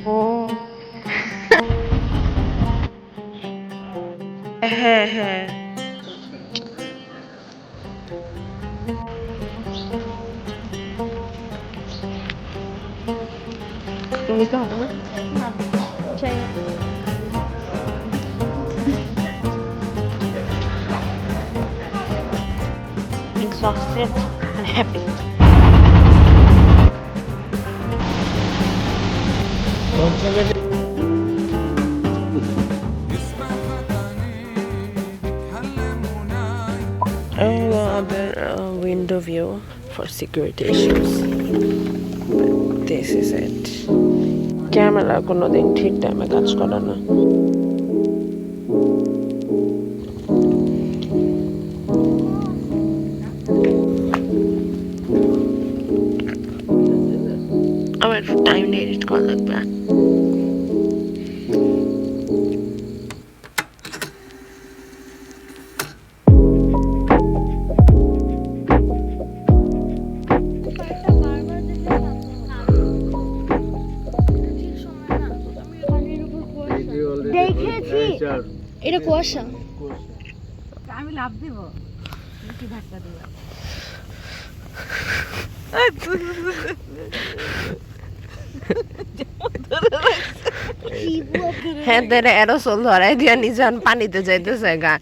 ও হ্যাঁ হ্যাঁ তুমি তো হবে না চাই না। Exhausted and happy. Other window view for security issues. This is it. Camera কোনোদিন ঠিক টাইমে কাজ করে না। আমার টাইম নিয়ে এডিট করা লাগবে। এটা কুয়াশা। আমি লাভ দিব কি ধাক্কা দিব হ্যাঁ তোর এরোসল ধরাই দিয়া নিজান পানিতে যাইতেছে গা।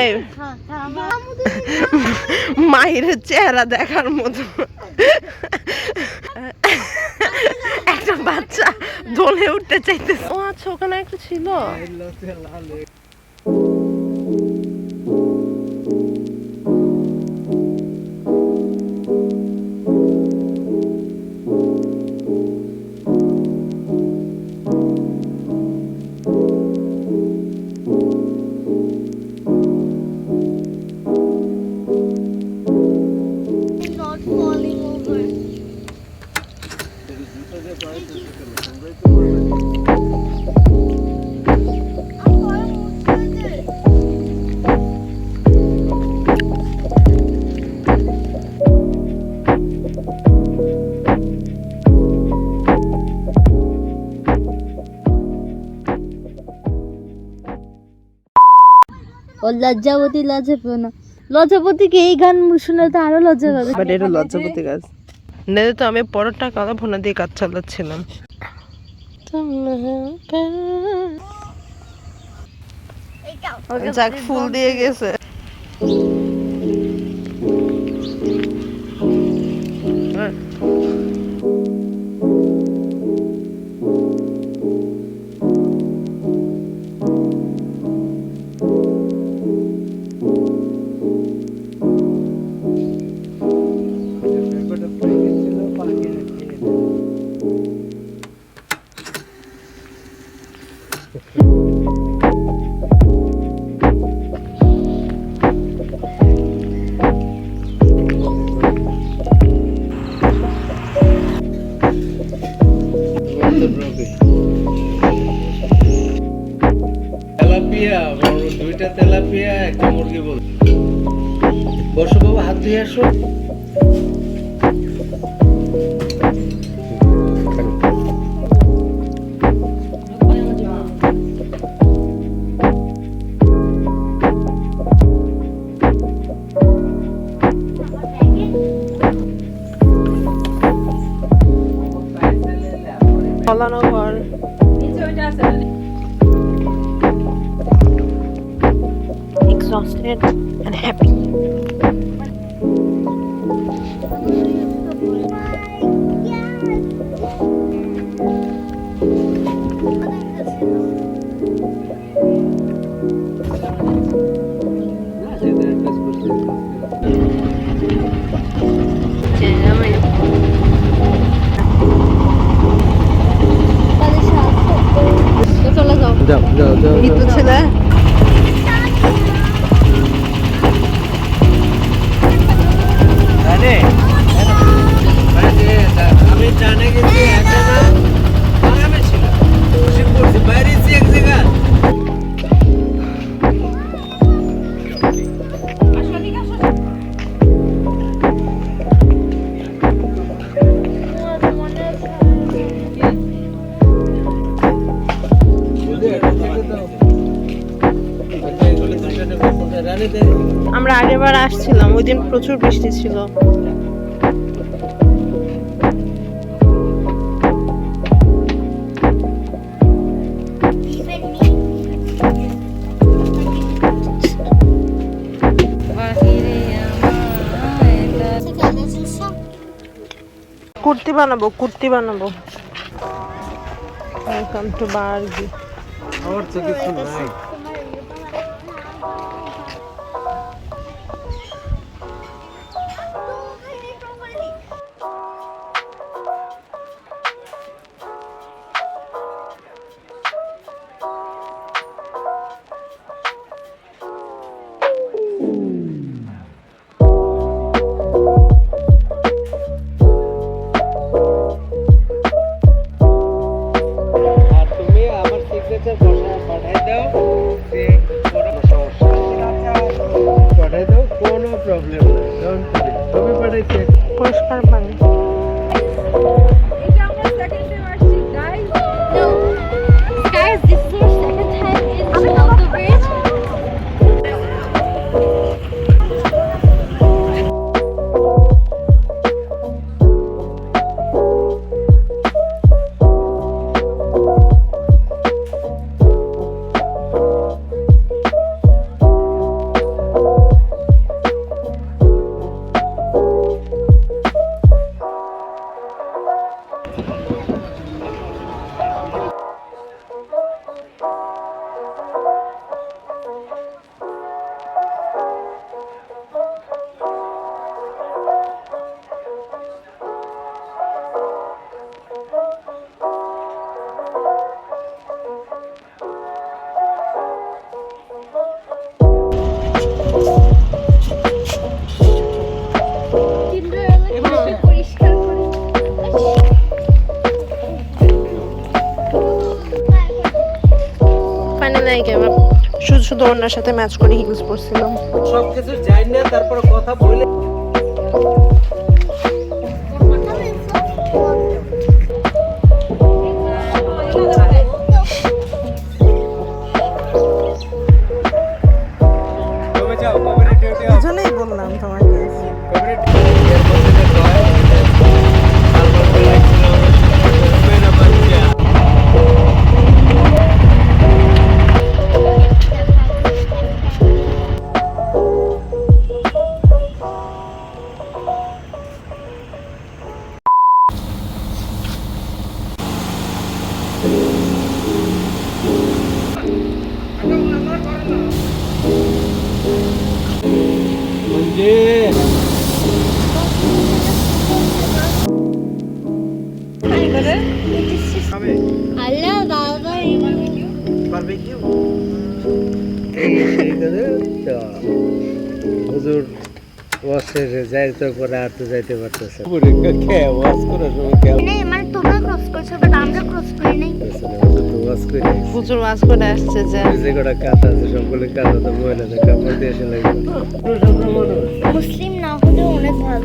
এই মায়ের চেহারা দেখার মতো একটা বাচ্চা দোলে উঠতে চাইতেছে। ও আচ্ছা ওখানে একটা ছিল। ও লজ্জাবতী লজ্জা পেও না। লজ্জাবতীকে এই গান শুনে তো আরো লজ্জা পাবে। বাট এটা লজ্জাপতি গাছ নেই তো। আমি পরেরটা কথা ফোনে দিয়ে কাজ চালাচ্ছিলাম। যাক ফুল দিয়ে গেছে। তেলাপিয়া দুইটা তেলাপিয়া একটা মুরগি বল। বসো বাবা হাত ধুয়ে আসো। ফলানো ঘর exhausted and happy. যাও যাও যাও মৃত্যু ছেলে আমি জানে গেছি একটা না আরামে ছিল খুশি করছি বাইরে এক জায়গা আমরা আগেরবার আসছিলাম, ওই দিন প্রচুর বৃষ্টি ছিল। কুর্তি বানাবো, কুর্তি বানাবো। Welcome to Bargi. আমার তো কিছু নাই। পরিষ্কার পানি। শুধু শুধু ওনার সাথে ম্যাচ করে হিলস পরছিলাম। সবকিছু জানি না, তারপর কথা বলে এজন্যই বললাম তোমাকে। হুজুর ওয়াশের যাইতে পরে আর তো যাইতে পারতেছে হুজুর ওয়াজ করে আসছে যে যে কটা কাঁথা আছে সবগুলো কাঁথা তো মহিলাদের কাপড় দিয়ে এসে লাগবে। মুসলিম না হলেও অনেক ভালো।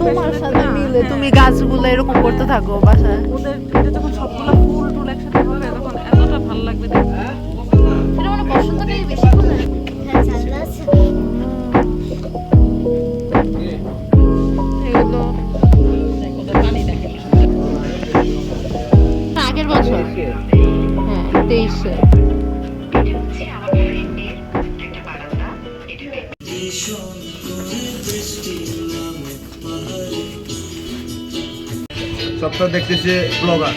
তোমার সাথে মিলে তুমি গাছগুলো এরকম করতে থাকো বাসায়। ওদের এটা যখন সবগুলো ফুল টুল একসাথে হবে তখন এতটা ভালো লাগবে দেখতে। এটা মানে বসন্তটাই বেশি ভালো লাগে। হ্যাঁ, চাঁদা আছে। এগুলো আগের বছর, হ্যাঁ 23-এ। সপ্তাহ দেখতেছে ব্লগার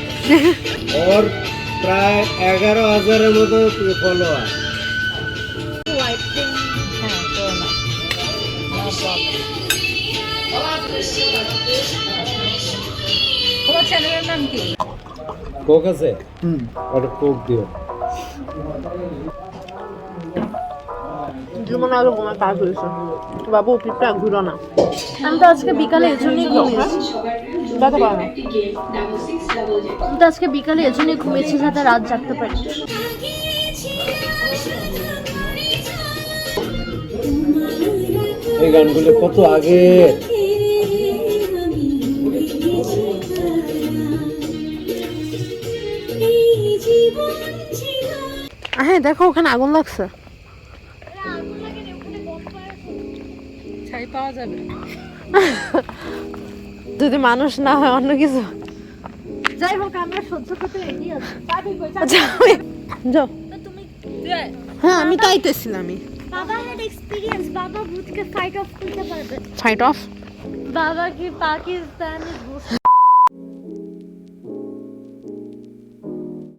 ওর প্রায় 11,000-এর মতো ফলোয়ার। তোমার চ্যানেলের নাম কি? কোক আছে? ওটা কোক দিও। জীবন আগে ঘুমায় কাজ হয়েছে বাবু পিঠটা ঘুরো না। আমি তো আজকে বিকালে এজন্যই ঘুমিয়েছি। দেখো পারো না। আমি তো আজকে বিকালে এজন্যই ঘুমিয়েছি যাতে রাত জাগতে পারি। এই গানগুলো কত আগে। হ্যাঁ দেখো ওখানে আগুন লাগছে। ছাই পাওয়া যাবে। যদি মানুষ না হয় অন্য কিছু। যাই হোক আমরা সহ্য করতে রেডি আছি। যাও। তো তুমি হ্যাঁ আমি তাইতেছিলামই। বাবা হ্যাড এক্সপেরিয়েন্স, বাবা ভূতকে ফাইট অফ করতে পারবে। Fight of. বাবা কি পাকিস্তানি